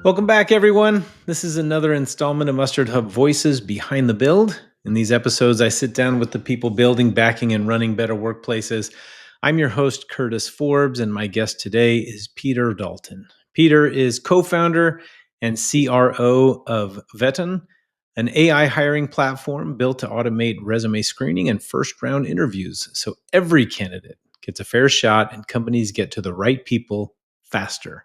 Welcome back, everyone. This is another installment of MustardHub Voices Behind the Build. In these episodes, I sit down with the people building, backing, and running better workplaces. I'm your host, Curtis Forbes, and my guest today is Peter Dalton. Peter is co-founder and CRO of Veton, an AI hiring platform built to automate resume screening and first-round interviews, so every candidate gets a fair shot and companies get to the right people faster.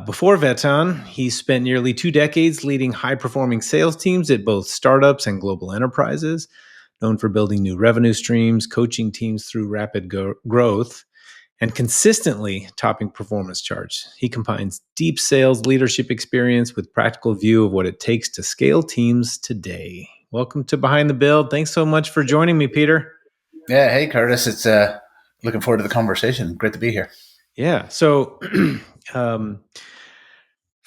Before Veton, he spent nearly 2 decades leading high-performing sales teams at both startups and global enterprises, known for building new revenue streams, coaching teams through rapid growth, and consistently topping performance charts. He combines deep sales leadership experience with practical view of what it takes to scale teams today. Welcome to Behind the Build. Thanks so much for joining me, Peter. Yeah, hey, Curtis. It's looking forward to the conversation. Great to be here. Yeah. So, for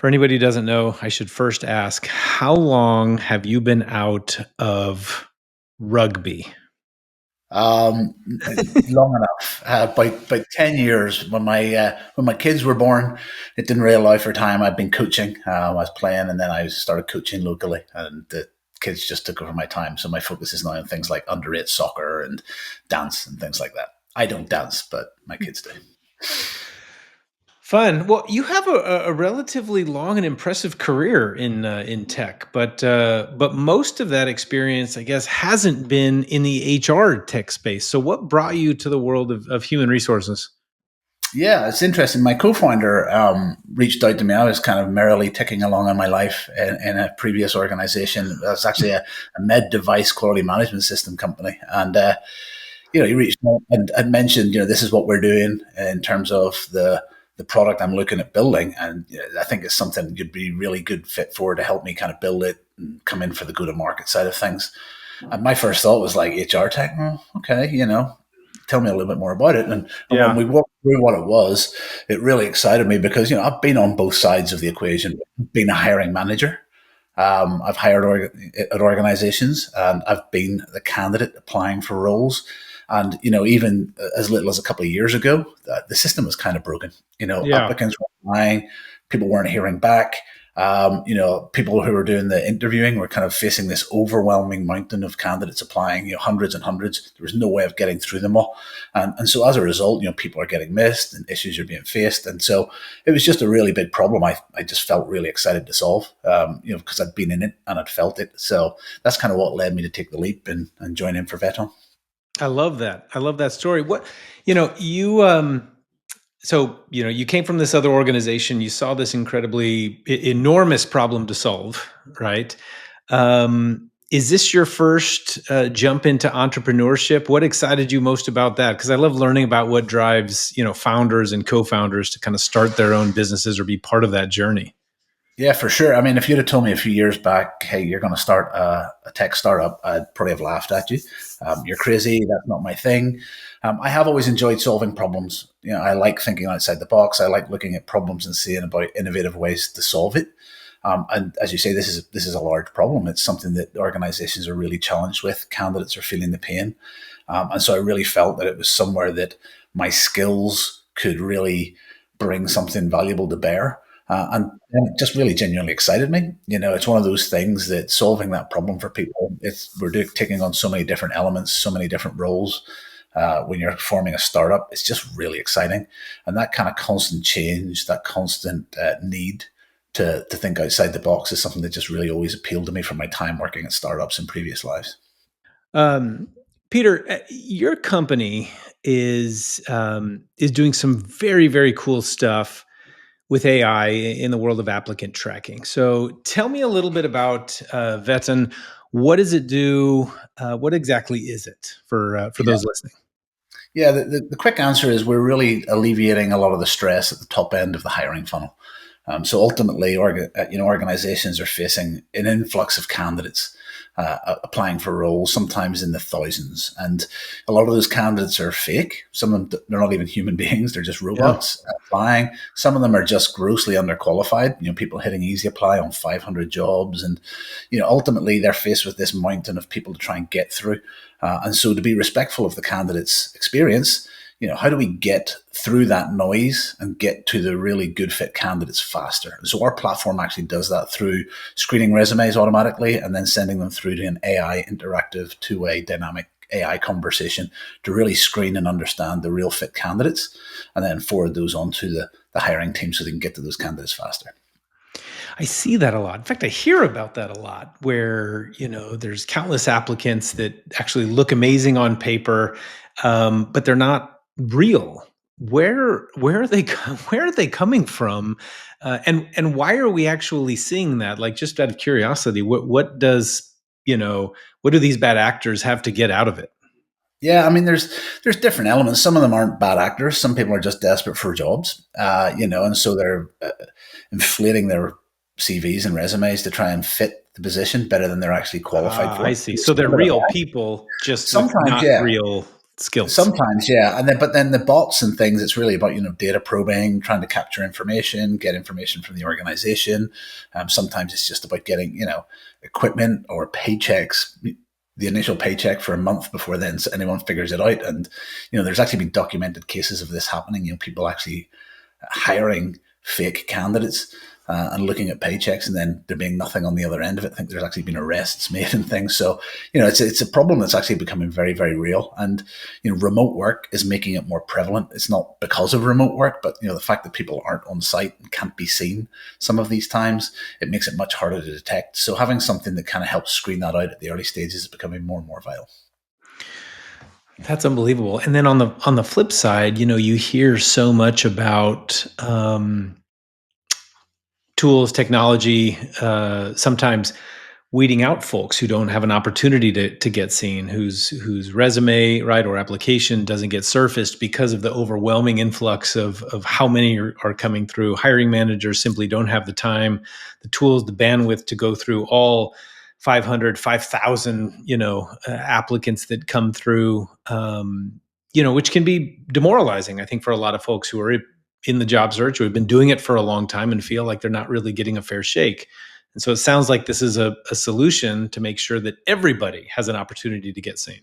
anybody who doesn't know, I should first ask, how long have you been out of rugby? Long enough. By 10 years. When my kids were born, it didn't really allow for time. I'd been coaching. I was playing, and then I started coaching locally, and the kids just took over my time. So my focus is now on things like under-8 soccer and dance and things like that. I don't dance, but my kids do. Fun. Well, you have a relatively long and impressive career in tech, but most of that experience, I guess, hasn't been in the HR tech space. So, what brought you to the world of human resources? Yeah, it's interesting. My co-founder reached out to me. I was kind of merrily ticking along in my life in a previous organization. It was actually a med device quality management system company, and he reached out and mentioned, this is what we're doing in terms of the product I'm looking at building. And I think it's something you'd be really good fit for to help me kind of build it and come in for the go-to-market side of things. And my first thought was like, HR tech, okay, tell me a little bit more about it. And when we walked through what it was, it really excited me because, I've been on both sides of the equation, being a hiring manager. I've hired at organizations, and I've been the candidate applying for roles. And, even as little as a couple of years ago, the system was kind of broken. Applicants were applying, people weren't hearing back. People who were doing the interviewing were kind of facing this overwhelming mountain of candidates applying, hundreds and hundreds. There was no way of getting through them all. And so as a result, people are getting missed and issues are being faced. And so it was just a really big problem I just felt really excited to solve, because I'd been in it and I'd felt it. So that's kind of what led me to take the leap and join in for Veton. I love that. I love that story. What, you came from this other organization, you saw this incredibly enormous problem to solve, right? Is this your first jump into entrepreneurship? What excited you most about that? Because I love learning about what drives, founders and co-founders to kind of start their own businesses or be part of that journey. Yeah, for sure. I mean, if you'd have told me a few years back, hey, you're going to start a tech startup, I'd probably have laughed at you. You're crazy. That's not my thing. I have always enjoyed solving problems. I like thinking outside the box. I like looking at problems and seeing about innovative ways to solve it. And as you say, this is a large problem. It's something that organizations are really challenged with. Candidates are feeling the pain. And so I really felt that it was somewhere that my skills could really bring something valuable to bear. And it just really genuinely excited me. It's one of those things that solving that problem for people, we're taking on so many different elements, so many different roles. When you're forming a startup, it's just really exciting. And that kind of constant change, that constant need to think outside the box is something that just really always appealed to me from my time working at startups in previous lives. Peter, your company is doing some very, very cool stuff with AI in the world of applicant tracking. So tell me a little bit about Veton. What does it do? What exactly is it for those listening? Yeah, the quick answer is we're really alleviating a lot of the stress at the top end of the hiring funnel. So ultimately, organizations are facing an influx of candidates. applying for roles, sometimes in the thousands. And a lot of those candidates are fake. Some of them, they're not even human beings. They're just Yeah. robots applying. Some of them are just grossly underqualified. People hitting easy apply on 500 jobs. And, ultimately they're faced with this mountain of people to try and get through. And so to be respectful of the candidate's experience, how do we get through that noise and get to the really good fit candidates faster? So our platform actually does that through screening resumes automatically and then sending them through to an AI interactive two-way dynamic AI conversation to really screen and understand the real fit candidates and then forward those on to the hiring team so they can get to those candidates faster. I see that a lot. In fact, I hear about that a lot where, there's countless applicants that actually look amazing on paper, but they're not real. Where are they where are they coming from? And why are we actually seeing that? Like, just out of curiosity, what do these bad actors have to get out of it? Yeah, I mean, there's different elements. Some of them aren't bad actors. Some people are just desperate for jobs, and so they're inflating their CVs and resumes to try and fit the position better than they're actually qualified I for. see. So they're real people, just with Sometimes, not yeah. real skills. Sometimes, yeah, but then the bots and things, it's really about data probing, trying to capture information, get information from the organization. Sometimes it's just about getting equipment or paychecks, the initial paycheck for a month before then anyone figures it out. And there's actually been documented cases of this happening. People actually hiring fake candidates and looking at paychecks, and then there being nothing on the other end of it. I think there's actually been arrests made and things. So, it's a problem that's actually becoming very, very real. And, remote work is making it more prevalent. It's not because of remote work, but, the fact that people aren't on site and can't be seen some of these times, it makes it much harder to detect. So having something that kind of helps screen that out at the early stages is becoming more and more vital. That's unbelievable. And then on the flip side, you hear so much about tools, technology, sometimes weeding out folks who don't have an opportunity to get seen, whose resume, right, or application doesn't get surfaced because of the overwhelming influx of how many are coming through. Hiring managers simply don't have the time, the tools, the bandwidth to go through all 500, 5,000, applicants that come through, which can be demoralizing, I think, for a lot of folks who are in the job search, who have been doing it for a long time and feel like they're not really getting a fair shake. And so it sounds like this is a solution to make sure that everybody has an opportunity to get seen.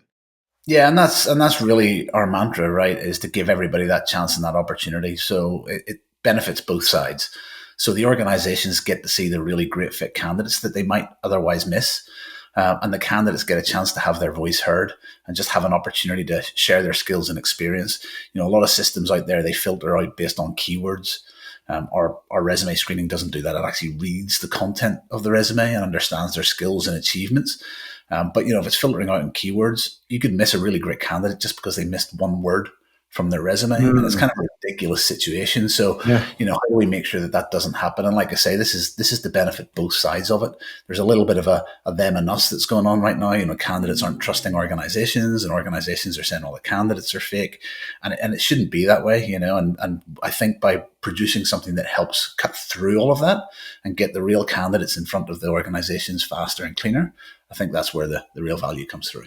Yeah, and that's really our mantra, right? Is to give everybody that chance and that opportunity. So it benefits both sides. So the organizations get to see the really great fit candidates that they might otherwise miss. And the candidates get a chance to have their voice heard and just have an opportunity to share their skills and experience. A lot of systems out there, they filter out based on keywords. Our resume screening doesn't do that. It actually reads the content of the resume and understands their skills and achievements. But if it's filtering out in keywords, you could miss a really great candidate just because they missed one word from their resume, and it's kind of a ridiculous situation. So, Yeah. how do we make sure that that doesn't happen? And like I say, this is to benefit both sides of it. There's a little bit of a them and us that's going on right now. Candidates aren't trusting organizations, and organizations are saying all the candidates are fake, and it shouldn't be that way. And I think by producing something that helps cut through all of that and get the real candidates in front of the organizations faster and cleaner, I think that's where the real value comes through.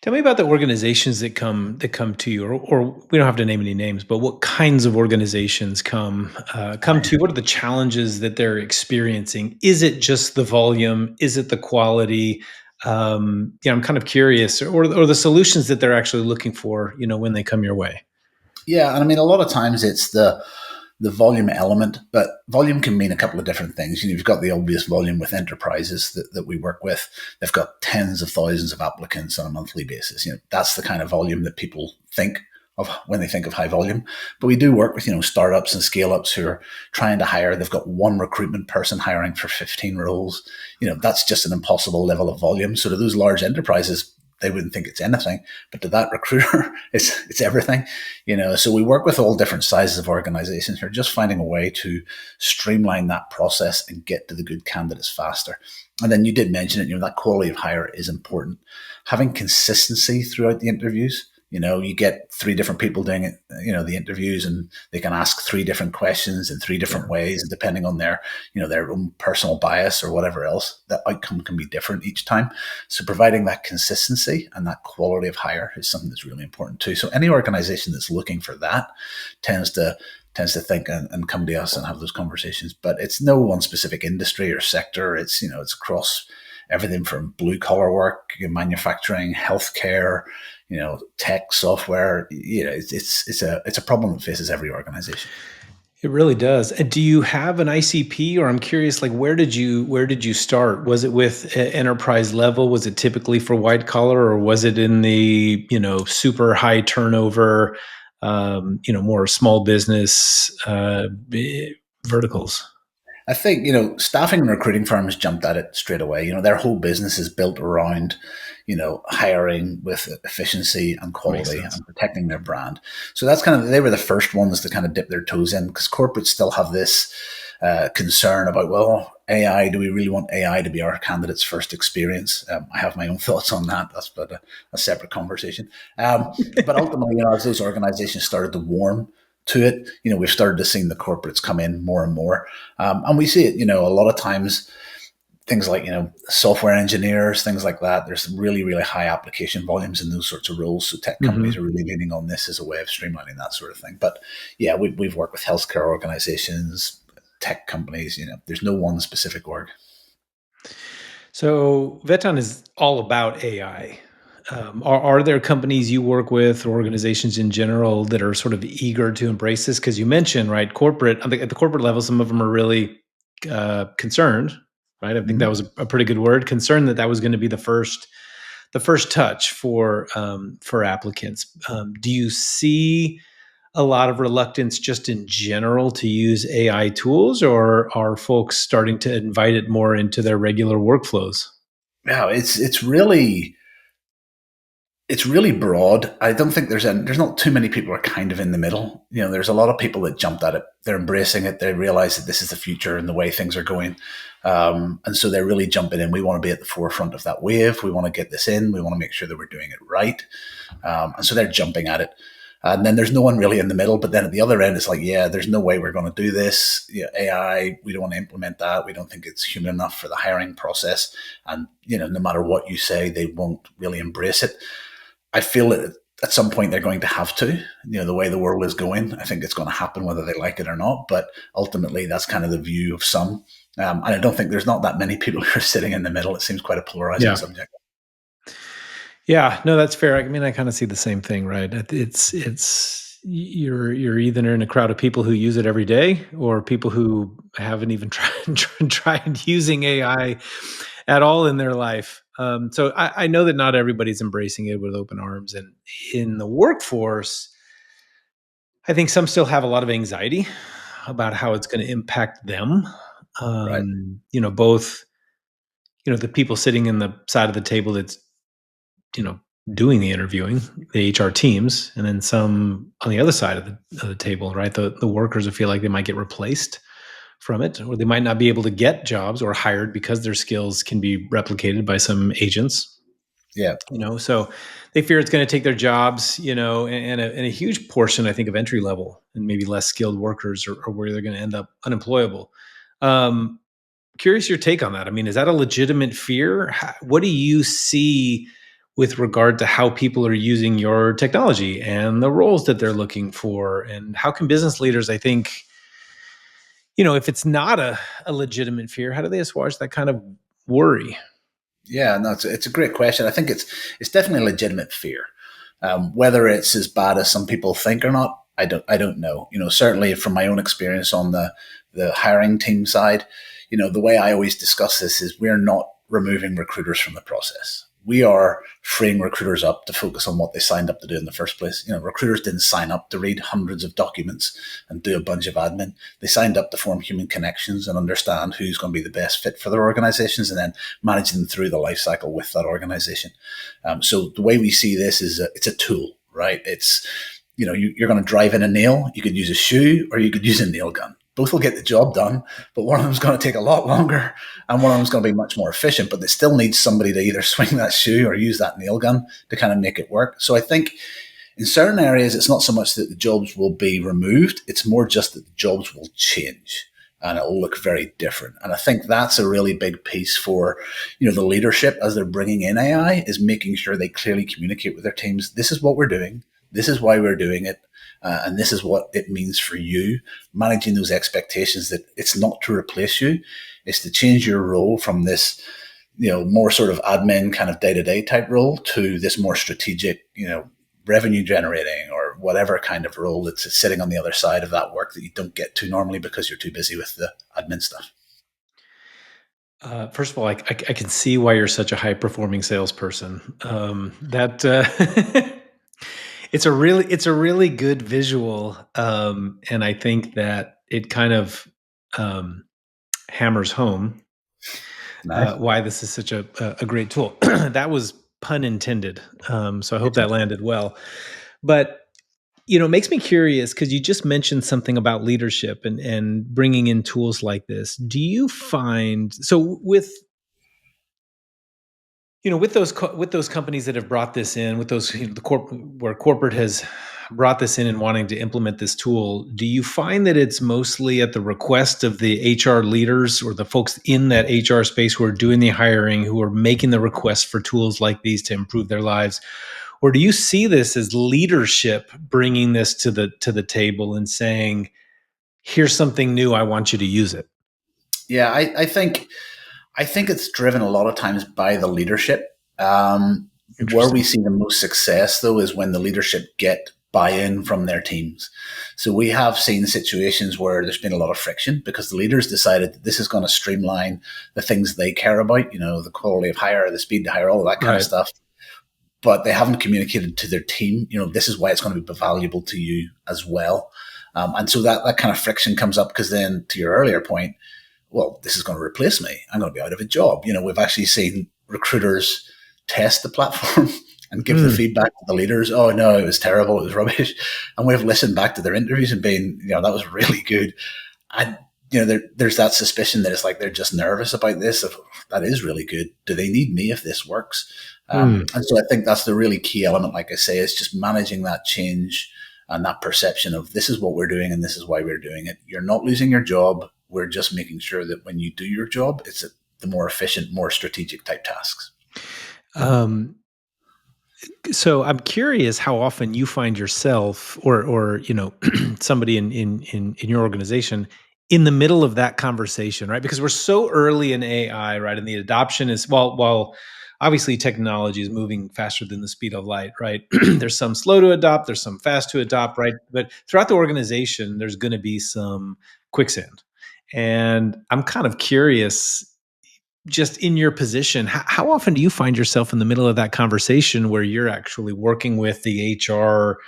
Tell me about the organizations that come to you, or we don't have to name any names, but what kinds of organizations come to you? What are the challenges that they're experiencing? Is it just the volume? Is it the quality? I'm kind of curious, or the solutions that they're actually looking for, when they come your way. Yeah, and I mean, a lot of times it's the volume element, but volume can mean a couple of different things. You've got the obvious volume with enterprises that we work with. They've got tens of thousands of applicants on a monthly basis. That's the kind of volume that people think of when they think of high volume. But we do work with, startups and scale ups who are trying to hire. They've got one recruitment person hiring for 15 roles. That's just an impossible level of volume. So to those large enterprises, they wouldn't think it's anything, but to that recruiter, it's everything, So we work with all different sizes of organizations who are just finding a way to streamline that process and get to the good candidates faster. And then you did mention it, that quality of hire is important. Having consistency throughout the interviews, You get three different people doing it, the interviews, and they can ask three different questions in three different ways, and depending on their own personal bias or whatever else, the outcome can be different each time. So providing that consistency and that quality of hire is something that's really important too. So any organization that's looking for that tends to think and come to us and have those conversations. But it's no one specific industry or sector. It's across everything from blue collar work, manufacturing, healthcare, tech, software. It's a problem that faces every organization. It really does. And do you have an ICP, or I'm curious, like where did you start? Was it with enterprise level? Was it typically for white collar, or was it in the super high turnover, more small business verticals? I think, staffing and recruiting firms jumped at it straight away. Their whole business is built around, hiring with efficiency and quality and protecting their brand. So that's they were the first ones to kind of dip their toes in, because corporates still have this concern about, well, AI, do we really want AI to be our candidate's first experience? I have my own thoughts on that. That's but a separate conversation. But ultimately, as those organizations started to warm to it, we've started to see the corporates come in more and more. And we see it, a lot of times, things like, software engineers, things like that. There's really, really high application volumes in those sorts of roles. So tech companies are really leaning on this as a way of streamlining that sort of thing. But yeah, we've worked with healthcare organizations, tech companies, there's no one specific org. So Veton is all about AI. Are there companies you work with, or organizations in general, that are sort of eager to embrace this? Because you mentioned, right, corporate. I think at the corporate level, some of them are really concerned, right? I think that was a pretty good word. Concerned that was going to be the first touch for applicants. Do you see a lot of reluctance just in general to use AI tools, or are folks starting to invite it more into their regular workflows? Yeah, it's really broad. I don't think there's not too many people who are kind of in the middle. There's a lot of people that jumped at it. They're embracing it. They realize that this is the future and the way things are going. And so they're really jumping in. We want to be at the forefront of that wave. We want to get this in. We want to make sure that we're doing it right. And so they're jumping at it. And then there's no one really in the middle. But then at the other end, it's like, yeah, there's no way we're going to do this. AI, we don't want to implement that. We don't think it's human enough for the hiring process. And, no matter what you say, they won't really embrace it. I feel that at some point they're going to have to, the way the world is going. I think it's going to happen whether they like it or not. But ultimately, that's kind of the view of some. And I don't think there's not that many people who are sitting in the middle. It seems quite a polarizing subject. Yeah, no, that's fair. I mean, I kind of see the same thing, right? It's you're either in a crowd of people who use it every day, or people who haven't even tried using AI at all in their life. So I know that not everybody's embracing it with open arms, and in the workforce, I think some still have a lot of anxiety about how it's going to impact them. Right. Both the people sitting in the side of the table that's doing the interviewing, the HR teams, and then some on the other side of the table, right? The workers who feel like they might get replaced from it, or they might not be able to get jobs or hired because their skills can be replicated by some agents. Yeah. So they fear it's going to take their jobs, and a huge portion, I think, of entry level and maybe less skilled workers are where they're going to end up unemployable. Curious your take on that. I mean, is that a legitimate fear? What do you see with regard to how people are using your technology and the roles that they're looking for? And how can business leaders, I think, if it's not a legitimate fear, how do they assuage that kind of worry? Yeah, no, it's a great question. I think it's definitely a legitimate fear. Whether it's as bad as some people think or not, I don't know. Certainly from my own experience on the hiring team side, the way I always discuss this is we're not removing recruiters from the process. We are freeing recruiters up to focus on what they signed up to do in the first place. Recruiters didn't sign up to read hundreds of documents and do a bunch of admin. They signed up to form human connections and understand who's going to be the best fit for their organizations, and then manage them through the life cycle with that organization. So the way we see this is it's a tool, right? It's, you're going to drive in a nail. You could use a shoe or you could use a nail gun. Both will get the job done, but one of them is going to take a lot longer and one of them is going to be much more efficient, but they still need somebody to either swing that shoe or use that nail gun to kind of make it work. So I think, In certain areas, it's not so much that the jobs will be removed, it's more just that the jobs will change and it will look very different. And I think that's a really big piece for, the leadership as they're bringing in AI, is making sure they clearly communicate with their teams. This is what we're doing. This is why we're doing it. And this is what it means for you, managing those expectations that it's not to replace you, it's to change your role from this, more sort of admin kind of day-to-day type role to this more strategic, revenue generating or whatever kind of role that's sitting on the other side of that work that you don't get to normally because you're too busy with the admin stuff. First of all, I can see why you're such a high performing salesperson. That it's a really good visual, and I think that it kind of hammers home Nice. why this is such a great tool. That was pun intended, so I hope that landed well. But it makes me curious because you just mentioned something about leadership and bringing in tools like this. Do you find so with those companies that have brought this in, with those where corporate has brought this in and wanting to implement this tool, do you find that it's mostly at the request of the HR leaders or the folks in that HR space who are doing the hiring, who are making the requests for tools like these to improve their lives? Or do you see this as leadership bringing this to the table and saying, here's something new, I want you to use it? Yeah, I think it's driven a lot of times by the leadership. Where we Interesting. see the most success, though, is when the leadership get buy-in from their teams. So we have seen situations where there's been a lot of friction because the leaders decided that this is going to streamline the things they care about, the quality of hire, the speed to hire, all of that kind of Right. stuff. But they haven't communicated to their team, this is why it's going to be valuable to you as well. And so that kind of friction comes up because then, to your earlier point, well, this is going to replace me. I'm going to be out of a job. We've actually seen recruiters test the platform and give the feedback to the leaders. Oh no, it was terrible. It was rubbish. And we've listened back to their interviews and been, that was really good. And, there's that suspicion that it's like, they're just nervous about this. Of, that is really good. Do they need me if this works? And so I think that's the really key element, like I say, is just managing that change and that perception of this is what we're doing and this is why we're doing it. You're not losing your job. We're just making sure that when you do your job, it's the more efficient, more strategic type tasks. So I'm curious how often you find yourself or somebody in your organization in the middle of that conversation, right? Because we're so early in AI, right? And the adoption is while obviously technology is moving faster than the speed of light, right? There's some slow to adopt, there's some fast to adopt, right? But throughout the organization, there's going to be some quicksand. And I'm kind of curious, just in your position, how often do you find yourself in the middle of that conversation where you're actually working with the HR,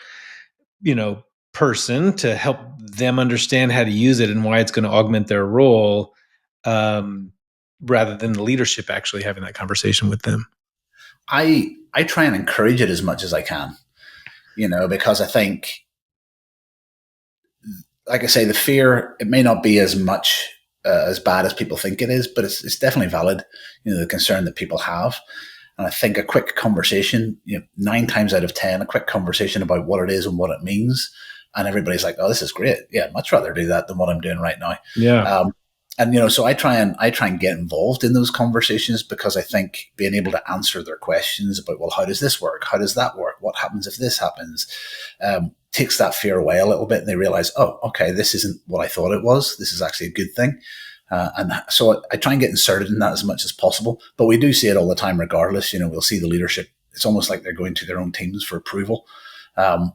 person to help them understand how to use it and why it's going to augment their role, um, rather than the leadership actually having that conversation with them? I try and encourage it as much as I can, because I think, like I say, the fear, it may not be as much as bad as people think it is, but it's definitely valid, the concern that people have. And I think a quick conversation, 9 times out of 10, a quick conversation about what it is and what it means. And everybody's like, oh, this is great. Yeah, I'd much rather do that than what I'm doing right now. Yeah. And so I try and get involved in those conversations because I think being able to answer their questions about, well, how does this work? How does that work? What happens if this happens? Takes that fear away a little bit, and they realize, oh, okay, this isn't what I thought it was. This is actually a good thing. And so I try and get inserted in that as much as possible. But we do see it all the time regardless. We'll see the leadership. It's almost like they're going to their own teams for approval,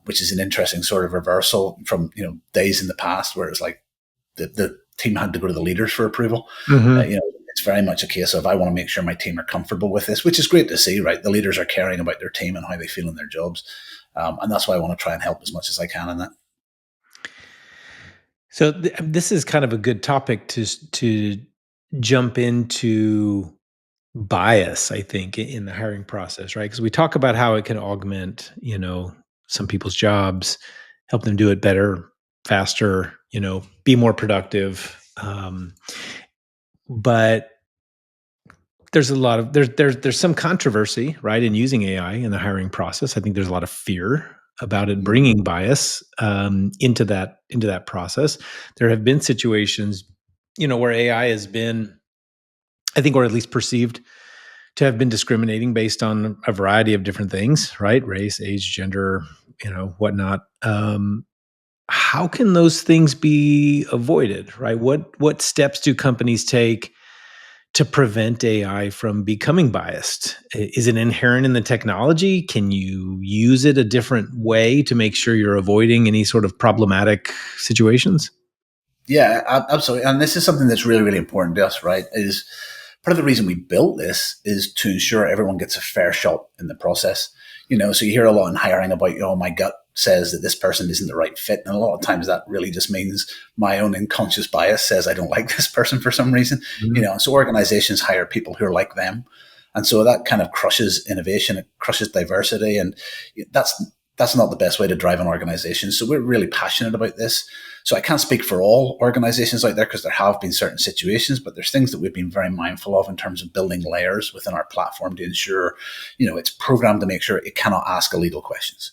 which is an interesting sort of reversal from, days in the past where it's like the team had to go to the leaders for approval. Mm-hmm. It's very much a case of I want to make sure my team are comfortable with this, which is great to see, right? The leaders are caring about their team and how they feel in their jobs. And that's why I want to try and help as much as I can in that. So this is kind of a good topic to jump into bias, I think, in the hiring process, right? Because we talk about how it can augment, some people's jobs, help them do it better, faster, be more productive. But there's a lot of there's some controversy, right, in using AI in the hiring process. I think there's a lot of fear. about it bringing bias into that process. There have been situations, where AI has been, I think, or at least perceived to have been discriminating based on a variety of different things, right? Race, age, gender, whatnot. How can those things be avoided, right? What steps do companies take to prevent AI from becoming biased? Is it inherent in the technology? Can you use it a different way to make sure you're avoiding any sort of problematic situations? Yeah, absolutely. And this is something that's really, really important to us, right? Is part of the reason we built this is to ensure everyone gets a fair shot in the process. So you hear a lot in hiring about, my gut says that this person isn't the right fit. And a lot of times that really just means my own unconscious bias says I don't like this person for some reason. Mhm. And so organizations hire people who are like them. And so that kind of crushes innovation, it crushes diversity. And that's not the best way to drive an organization. So we're really passionate about this. So I can't speak for all organizations out there because there have been certain situations, but there's things that we've been very mindful of in terms of building layers within our platform to ensure, it's programmed to make sure it cannot ask illegal questions.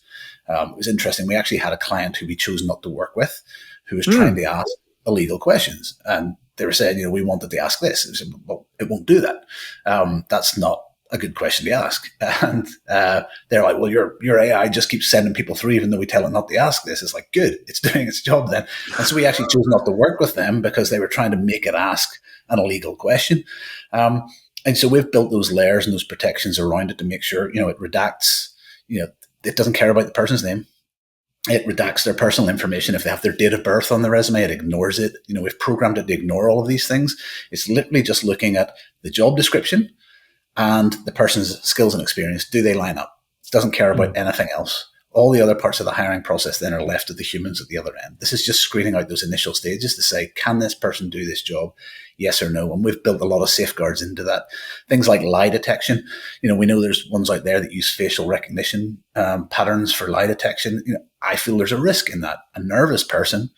It was interesting. We actually had a client who we chose not to work with who was trying to ask illegal questions. And they were saying, we wanted to ask this. And we said, well, it won't do that. That's not a good question to ask. And they're like, well, your AI just keeps sending people through, even though we tell it not to ask this. It's like, good, it's doing its job then. And so we actually chose not to work with them because they were trying to make it ask an illegal question. And so we've built those layers and those protections around it to make sure, it redacts, it doesn't care about the person's name. It redacts their personal information. If they have their date of birth on the resume, it ignores it. We've programmed it to ignore all of these things. It's literally just looking at the job description and the person's skills and experience. Do they line up? It doesn't care about anything else. All the other parts of the hiring process then are left to the humans at the other end. This is just screening out those initial stages to say, can this person do this job? Yes or no? And we've built a lot of safeguards into that. Things like lie detection. We know there's ones out there that use facial recognition patterns for lie detection. I feel there's a risk in that. A nervous person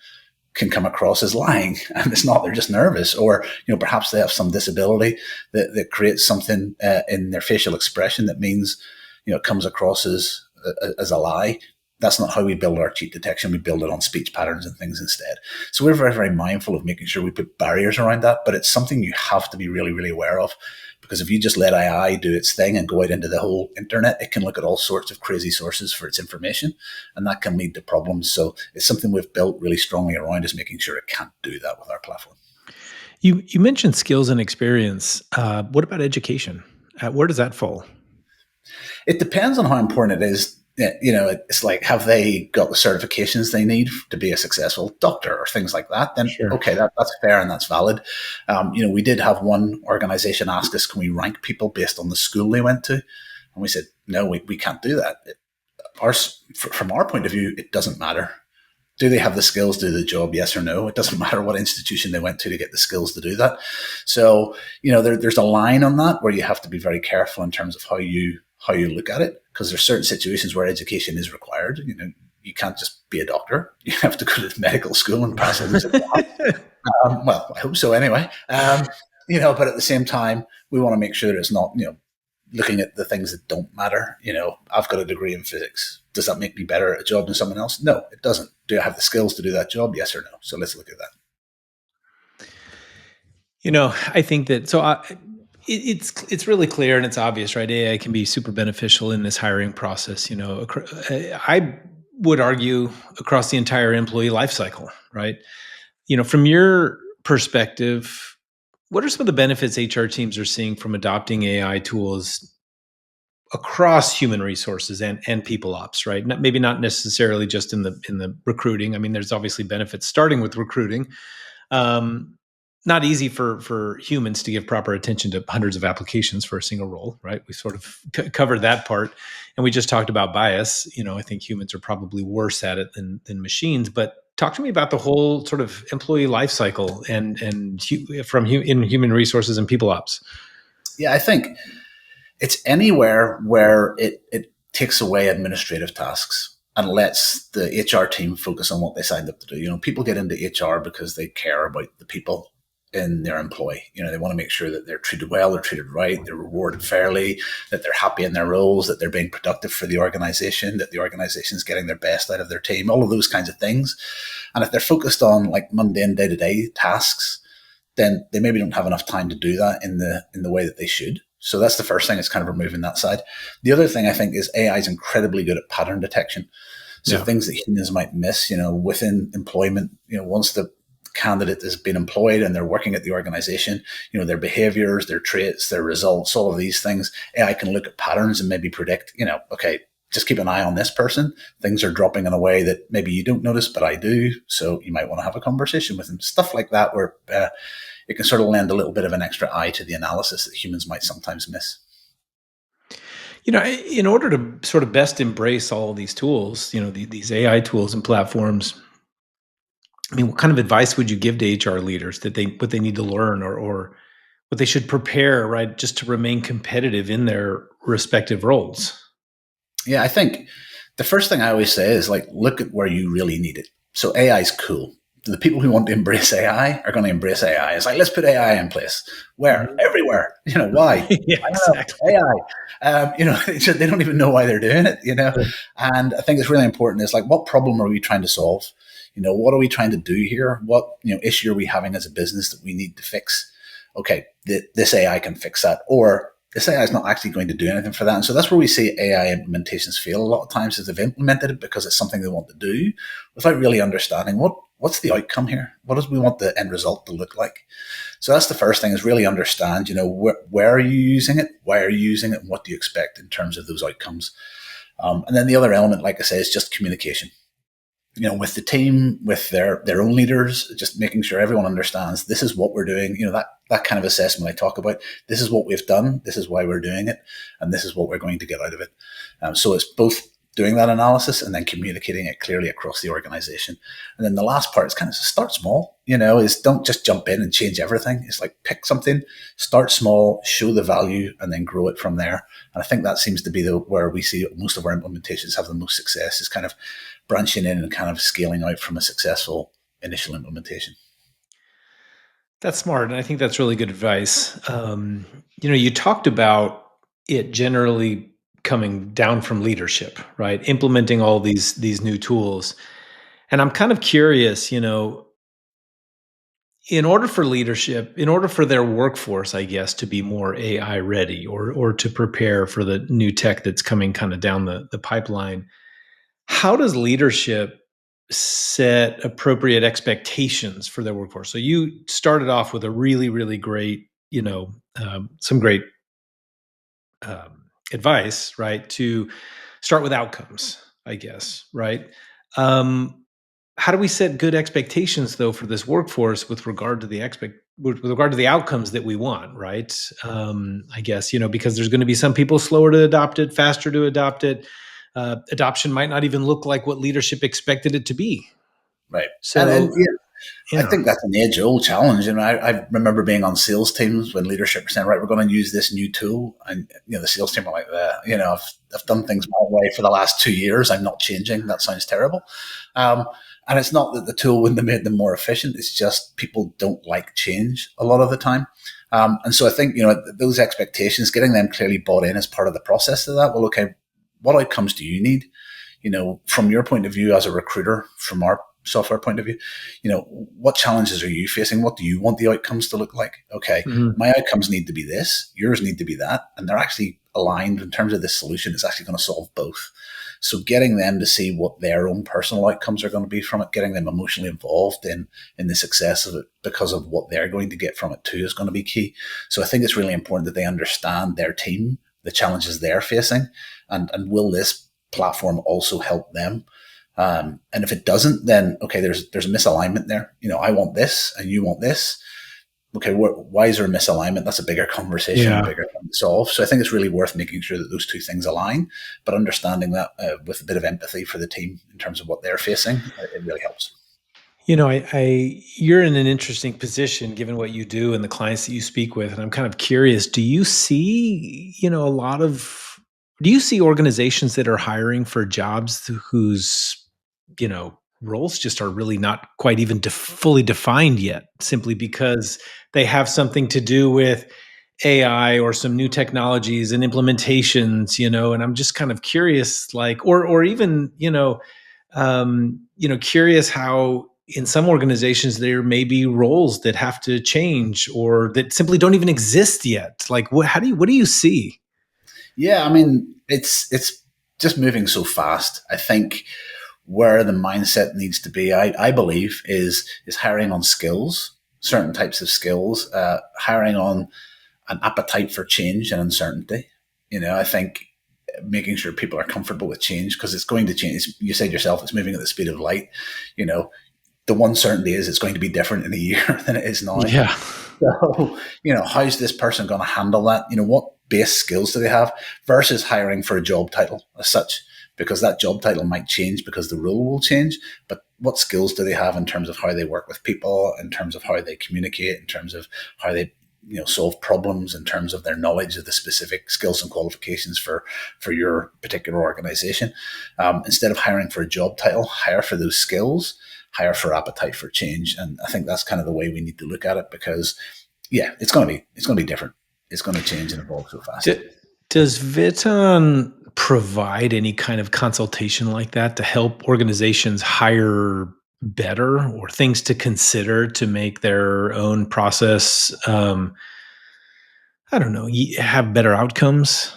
can come across as lying, and it's not, they're just nervous, or perhaps they have some disability that creates something in their facial expression that means it comes across as a lie. That's not how we build our cheat detection. We build it on speech patterns and things instead. So we're very, very mindful of making sure we put barriers around that, but it's something you have to be really, really aware of, because if you just let AI do its thing and go out into the whole internet, it can look at all sorts of crazy sources for its information, and that can lead to problems. So it's something we've built really strongly around, is making sure it can't do that with our platform. You mentioned skills and experience. What about education? Where does that fall? It depends on how important it is. It's like, have they got the certifications they need to be a successful doctor or things like that? Then, Sure. okay, that's fair and that's valid. We did have one organization ask us, can we rank people based on the school they went to? And we said, no, we can't do that. From our point of view, it doesn't matter. Do they have the skills to do the job? Yes or no? It doesn't matter what institution they went to get the skills to do that. So, there's a line on that where you have to be very careful in terms of how you look at it, because there's certain situations where education is required. You can't just be a doctor. You have to go to medical school and pass all these exams. Well, I hope so anyway. But at the same time, we want to make sure that it's not, looking at the things that don't matter. I've got a degree in physics. Does that make me better at a job than someone else? No, it doesn't. Do I have the skills to do that job? Yes or no? So let's look at that. I think that it's really clear and it's obvious, right? AI can be super beneficial in this hiring process. I would argue across the entire employee life cycle, right? From your perspective, what are some of the benefits HR teams are seeing from adopting AI tools across human resources and people ops, right? Maybe not necessarily just in the recruiting. I mean, there's obviously benefits starting with recruiting. Not easy for humans to give proper attention to hundreds of applications for a single role, right? We sort of covered that part, and we just talked about bias. I think humans are probably worse at it than machines. But talk to me about the whole sort of employee life cycle and in human resources and people ops. Yeah, I think it's anywhere where it takes away administrative tasks and lets the HR team focus on what they signed up to do. People get into HR because they care about the people in their employee. They want to make sure that they're treated well, they're treated right, they're rewarded fairly, that they're happy in their roles, that they're being productive for the organization, that the organization is getting their best out of their team, all of those kinds of things. And if they're focused on like mundane day-to-day tasks, then they maybe don't have enough time to do that in the way that they should. So that's the first thing, is kind of removing that side. The other thing I think is AI is incredibly good at pattern detection. So things that humans might miss, within employment, once the candidate has been employed and they're working at the organization, their behaviors, their traits, their results, all of these things, AI can look at patterns and maybe predict, okay, just keep an eye on this person. Things are dropping in a way that maybe you don't notice, but I do. So you might want to have a conversation with them. Stuff like that, where it can sort of lend a little bit of an extra eye to the analysis that humans might sometimes miss. In order to sort of best embrace all of these tools, these AI tools and platforms, I mean, what kind of advice would you give to HR leaders that what they need to learn, or what they should prepare, right, just to remain competitive in their respective roles? Yeah, I think the first thing I always say is like, look at where you really need it. So AI is cool. The people who want to embrace AI are going to embrace AI. It's like, let's put AI in place. Where? Everywhere. Why? Yeah, I don't know. exactly. AI. They don't even know why they're doing it. And I think it's really important. It's like, what problem are we trying to solve? What are we trying to do here? What issue are we having as a business that we need to fix? Okay, this AI can fix that, or this AI is not actually going to do anything for that. And so that's where we see AI implementations fail a lot of times, is they've implemented it because it's something they want to do without really understanding what's the outcome here? What does we want the end result to look like? So that's the first thing, is really understand, where are you using it? Why are you using it? And what do you expect in terms of those outcomes? And then the other element, like I say, is just communication. With the team, with their own leaders, just making sure everyone understands this is what we're doing. That kind of assessment I talk about. This is what we've done. This is why we're doing it, and this is what we're going to get out of it. So it's both doing that analysis and then communicating it clearly across the organization. And then the last part is kind of start small. Is don't just jump in and change everything. It's like, pick something, start small, show the value, and then grow it from there. And I think that seems to be where we see most of our implementations have the most success, is kind of branching in and kind of scaling out from a successful initial implementation. That's smart, and I think that's really good advice. You talked about it generally coming down from leadership, right? Implementing all these new tools, and I'm kind of curious. In order for leadership, in order for their workforce, I guess, to be more AI ready, or to prepare for the new tech that's coming kind of down the pipeline, how does leadership set appropriate expectations for their workforce? So you started off with a really, really great, some great advice, right? To start with outcomes, I guess, right? How do we set good expectations, though, for this workforce with regard to with regard to the outcomes that we want, right? I guess, because there's going to be some people slower to adopt it, faster to adopt it. Adoption might not even look like what leadership expected it to be. Right. And So, I yeah. think that's an age-old challenge. I remember being on sales teams when leadership was saying, right, we're going to use this new tool. And, the sales team were like, I've done things my way for the last 2 years. I'm not changing. That sounds terrible. And it's not that the tool wouldn't have made them more efficient. It's just people don't like change a lot of the time. And so I think, those expectations, getting them clearly bought in as part of the process of that. Well, okay, what outcomes do you need? From your point of view as a recruiter, from our software point of view, what challenges are you facing? What do you want the outcomes to look like? Okay, Mhm. my outcomes need to be this, yours need to be that. And they're actually aligned in terms of this solution. It's actually going to solve both. So getting them to see what their own personal outcomes are going to be from it, getting them emotionally involved in the success of it because of what they're going to get from it too, is going to be key. So I think it's really important that they understand their team, the challenges they're facing, and will this platform also help them? And if it doesn't, then okay, there's a misalignment there. I want this and you want this. Okay, why is there a misalignment? That's a bigger conversation and Yeah. bigger thing to solve. So I think it's really worth making sure that those two things align, but understanding that with a bit of empathy for the team in terms of what they're facing, it really helps. You're in an interesting position given what you do and the clients that you speak with, and I'm kind of curious. Do you see organizations that are hiring for jobs whose, roles just are really not quite even fully defined yet, simply because they have something to do with AI or some new technologies and implementations, and I'm just kind of curious, like, or even, curious how in some organizations there may be roles that have to change or that simply don't even exist yet. Like, what do you see? Yeah, I mean, it's just moving so fast. I think where the mindset needs to be, I believe, is hiring on skills, certain types of skills, hiring on an appetite for change and uncertainty. I think making sure people are comfortable with change because it's going to change. You said yourself, it's moving at the speed of light. You know, the one certainty is it's going to be different in a year than it is now. Yeah. So, how's this person going to handle that? What base skills do they have versus hiring for a job title as such? Because that job title might change because the role will change. But what skills do they have in terms of how they work with people, in terms of how they communicate, in terms of how they solve problems, in terms of their knowledge of the specific skills and qualifications for your particular organization. Instead of hiring for a job title, hire for those skills, hire for appetite for change. And I think that's kind of the way we need to look at it because, yeah, it's going to be different. It's going to change and evolve so fast. Does Veton provide any kind of consultation like that to help organizations hire better or things to consider to make their own process, I don't know, have better outcomes?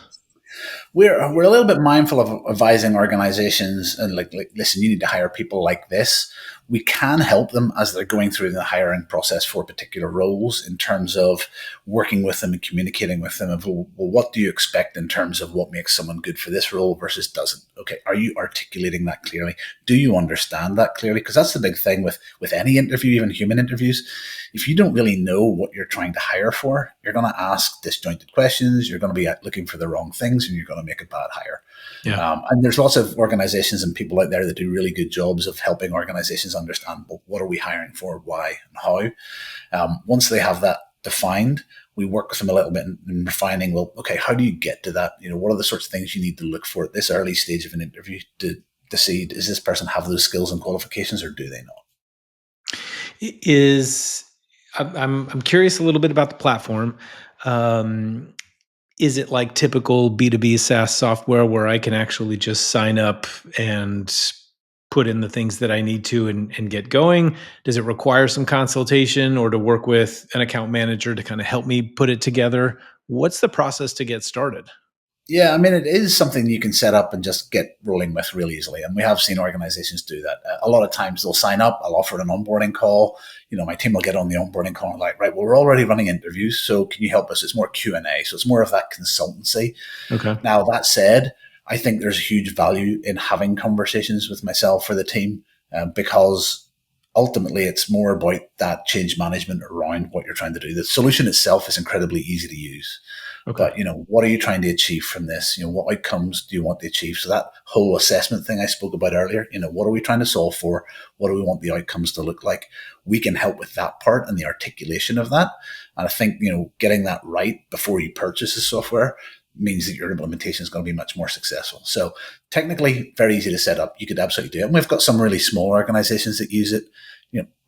We're a little bit mindful of advising organizations and like listen, you need to hire people like this. We can help them as they're going through the hiring process for particular roles in terms of working with them and communicating with them of, well, what do you expect in terms of what makes someone good for this role versus doesn't? Okay, are you articulating that clearly? Do you understand that clearly? Because that's the big thing with any interview, even human interviews. If you don't really know what you're trying to hire for, you're going to ask disjointed questions. You're going to be looking for the wrong things, and you're going to make a bad hire. Yeah. And there's lots of organizations and people out there that do really good jobs of helping organizations understand, well, what are we hiring for, why, and how. Once they have that defined, we work with them a little bit in refining, well, okay, how do you get to that? What are the sorts of things you need to look for at this early stage of an interview to see, does this person have those skills and qualifications or do they not? I'm curious a little bit about the platform. Is it like typical B2B SaaS software where I can actually just sign up and put in the things that I need to and get going? Does it require some consultation or to work with an account manager to kind of help me put it together? What's the process to get started? Yeah, I mean, it is something you can set up and just get rolling with real easily. And we have seen organizations do that. A lot of times they'll sign up, I'll offer an onboarding call. My team will get on the onboarding call and like, right, well, we're already running interviews. So can you help us? It's more Q&A. So it's more of that consultancy. Okay. Now, that said, I think there's huge value in having conversations with myself or the team because ultimately it's more about that change management around what you're trying to do. The solution itself is incredibly easy to use. Okay. But, what are you trying to achieve from this? What outcomes do you want to achieve? So that whole assessment thing I spoke about earlier, what are we trying to solve for? What do we want the outcomes to look like? We can help with that part and the articulation of that. And I think, getting that right before you purchase the software means that your implementation is going to be much more successful. So technically very easy to set up. You could absolutely do it. And we've got some really small organizations that use it.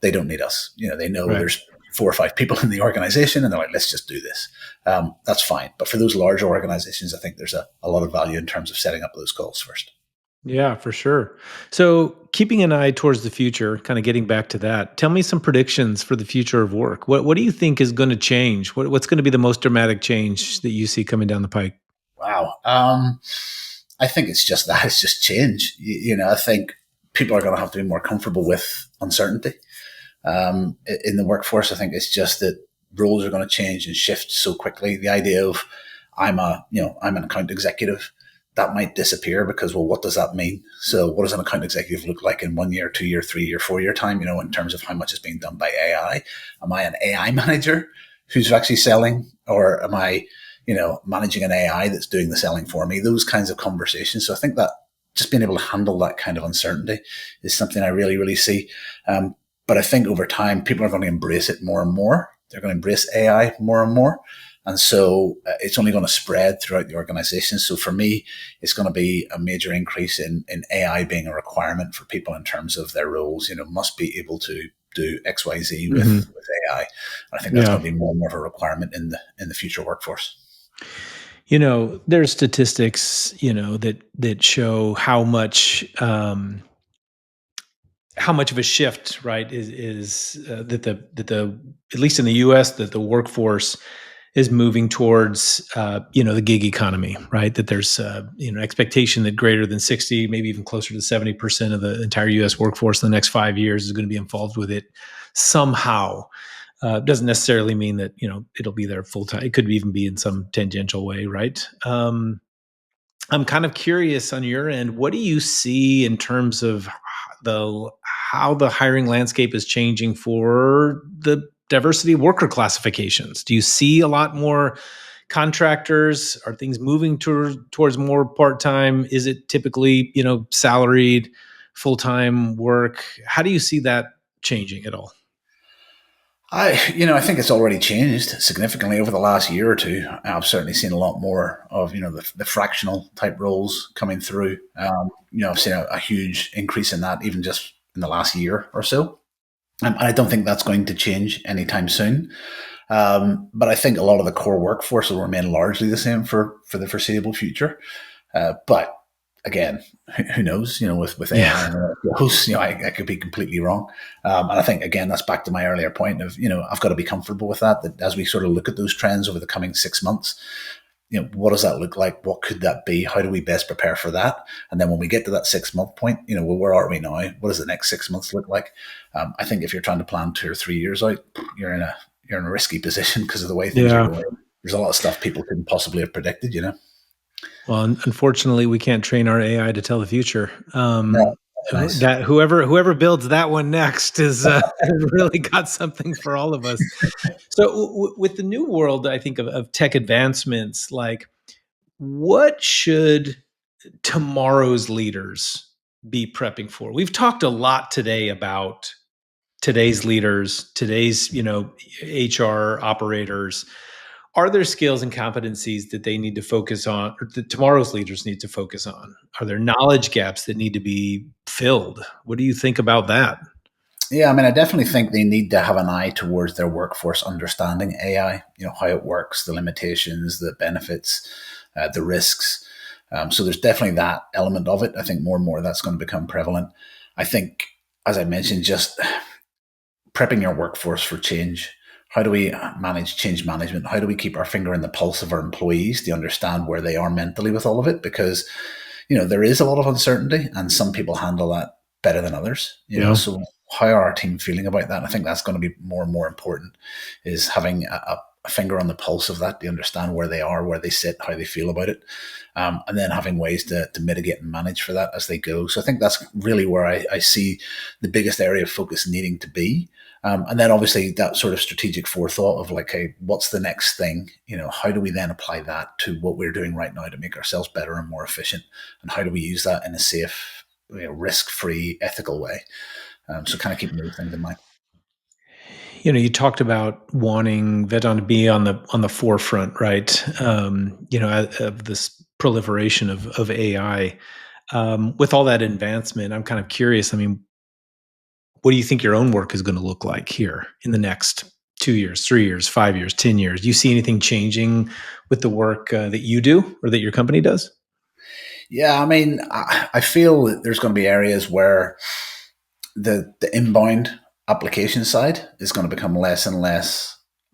They don't need us. They know right. There's 4 or 5 people in the organization and they're like, let's just do this. That's fine. But for those larger organizations, I think there's a lot of value in terms of setting up those calls first. Yeah, for sure. So keeping an eye towards the future, kind of getting back to that, tell me some predictions for the future of work. What do you think is going to change? What's going to be the most dramatic change that you see coming down the pike? Wow. I think it's just that. It's just change. I think people are going to have to be more comfortable with uncertainty. In the workforce, I think it's just that roles are going to change and shift so quickly. The idea of I'm an account executive, that might disappear because, well, what does that mean? So what does an account executive look like in 1 year, 2 year, 3 year, 4 year time, in terms of how much is being done by AI? Am I an AI manager who's actually selling, or am I, managing an AI that's doing the selling for me? Those kinds of conversations. So I think that just being able to handle that kind of uncertainty is something I really, really see. But I think over time, people are going to embrace it more and more. They're going to embrace AI more and more. And so it's only going to spread throughout the organization. So for me, it's going to be a major increase in AI being a requirement for people in terms of their roles, must be able to do X, Y, Z with AI. And I think that's Yeah. going to be more and more of a requirement in the future workforce. There's statistics, that show how much of a shift, right, is that the at least in the U.S. that the workforce is moving towards the gig economy, right? That there's expectation that greater than 60, maybe even closer to 70% of the entire U.S. workforce in the next 5 years is going to be involved with it somehow. Doesn't necessarily mean that it'll be there full time. It could even be in some tangential way, right? I'm kind of curious on your end. What do you see in terms of how the hiring landscape is changing for the diversity of worker classifications? Do you see a lot more contractors? Are things moving towards more part-time? Is it typically, salaried full-time work? How do you see that changing at all? I think it's already changed significantly over the last year or two. I've certainly seen a lot more of, the fractional type roles coming through. I've seen a huge increase in that even just in the last year or so. And I don't think that's going to change anytime soon. But I think a lot of the core workforce will remain largely the same for the foreseeable future. But again, who knows? With AI Yeah. and those, I could be completely wrong. And I think again, that's back to my earlier point of I've got to be comfortable with that. That as we sort of look at those trends over the coming 6 months, what does that look like? What could that be? How do we best prepare for that? And then when we get to that 6 month point, well, where are we now? What does the next 6 months look like? I think if you're trying to plan 2 or 3 years out, you're in a risky position because of the way things are Yeah. going. There's a lot of stuff people couldn't possibly have predicted. Well, unfortunately, we can't train our AI to tell the future. No, nice. That whoever builds that one next is has really got something for all of us. So, with the new world, I think of tech advancements, like what should tomorrow's leaders be prepping for? We've talked a lot today about today's leaders, today's HR operators. Are there skills and competencies that they need to focus on, or that tomorrow's leaders need to focus on? Are there knowledge gaps that need to be filled? What do you think about that? Yeah, I mean, I definitely think they need to have an eye towards their workforce understanding AI, how it works, the limitations, the benefits, the risks. So there's definitely that element of it. I think more and more that's going to become prevalent. I think, as I mentioned, just prepping your workforce for change. How do we manage change management? How do we keep our finger in the pulse of our employees to understand where they are mentally with all of it? Because, there is a lot of uncertainty and some people handle that better than others, Yeah. so how are our team feeling about that? I think that's going to be more and more important, is having a finger on the pulse of that to understand where they are, where they sit, how they feel about it. And then having ways to mitigate and manage for that as they go. So I think that's really where I see the biggest area of focus needing to be. And then obviously that sort of strategic forethought of like, hey, what's the next thing? How do we then apply that to what we're doing right now to make ourselves better and more efficient? And how do we use that in a safe, risk-free, ethical way? So kind of keeping those things in mind. You talked about wanting Veton to be on the forefront, right? Of this proliferation of AI. With all that advancement, I'm kind of curious. I mean, what do you think your own work is going to look like here in the next 2 years, 3 years, 5 years, 10 years? Do you see anything changing with the work that you do or that your company does? Yeah, I mean, I feel that there's going to be areas where the inbound application side is going to become less and less.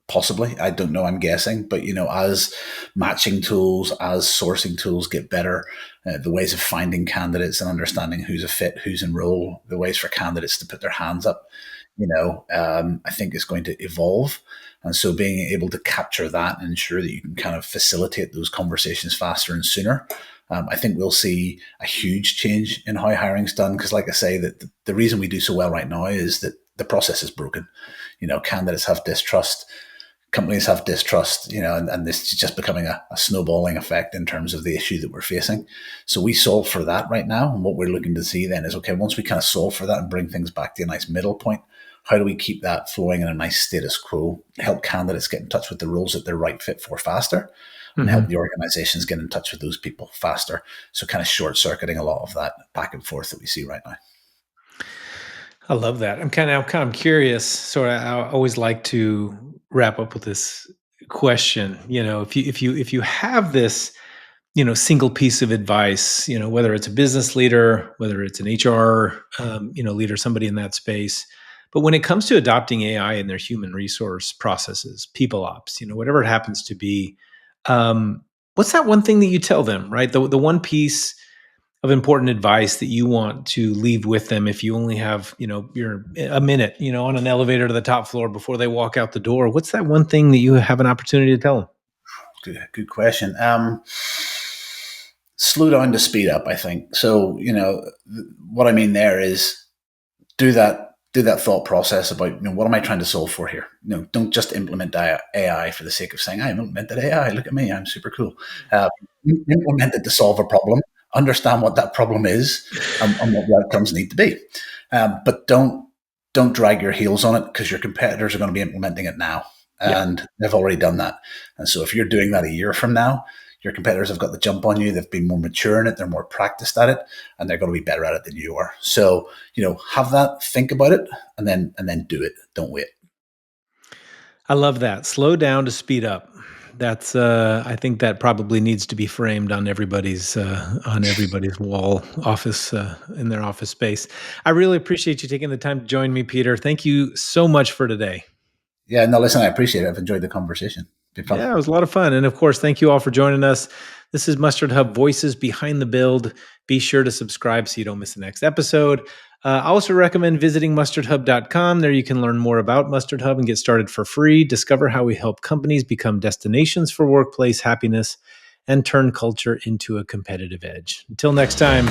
Possibly, I don't know. I'm guessing, but as matching tools, as sourcing tools get better, the ways of finding candidates and understanding who's a fit, who's in role, the ways for candidates to put their hands up, I think is going to evolve. And so being able to capture that and ensure that you can kind of facilitate those conversations faster and sooner, I think we'll see a huge change in how hiring's done. Because, like I say, that the reason we do so well right now is that the process is broken. Candidates have distrust, companies have distrust, and this is just becoming a snowballing effect in terms of the issue that we're facing. So we solve for that right now. And what we're looking to see then is, okay, once we kind of solve for that and bring things back to a nice middle point, How do we keep that flowing in a nice status quo? Help candidates get in touch with the roles that they're right fit for faster, and help Mhm. the organizations get in touch with those people faster. So kind of short circuiting a lot of that back and forth that we see right now. I love that. I'm curious. So I always like to wrap up with this question. If you have this, single piece of advice, whether it's a business leader, whether it's an HR, leader, somebody in that space, but when it comes to adopting AI in their human resource processes, people ops, whatever it happens to be, what's that one thing that you tell them, right? The one piece of important advice that you want to leave with them if you only have, you're a minute, on an elevator to the top floor before they walk out the door? What's that one thing that you have an opportunity to tell them? Good question. Slow down to speed up, I think. So, what I mean there is do that thought process about, what am I trying to solve for here? Don't just implement AI for the sake of saying, I implemented AI. Look at me, I'm super cool. Uh, Implement it to solve a problem. Understand what that problem is, and what the outcomes need to be. But don't drag your heels on it, because your competitors are going to be implementing it now, Yeah. and they've already done that. And so if you're doing that a year from now, your competitors have got the jump on you. They've been more mature in it. They're more practiced at it, and they're going to be better at it than you are. So, have that, think about it, and then do it. Don't wait. I love that. Slow down to speed up. That's I think that probably needs to be framed on everybody's wall office in their office space. I really appreciate you taking the time to join me, Peter. Thank you so much for today. Yeah, no, listen, I appreciate it. I've enjoyed the conversation. Been fun. Yeah, it was a lot of fun. And of course, thank you all for joining us. This is Mustard Hub Voices Behind the Build. Be sure to subscribe so you don't miss the next episode. I also recommend visiting mustardhub.com. There you can learn more about Mustard Hub and get started for free. Discover how we help companies become destinations for workplace happiness and turn culture into a competitive edge. Until next time.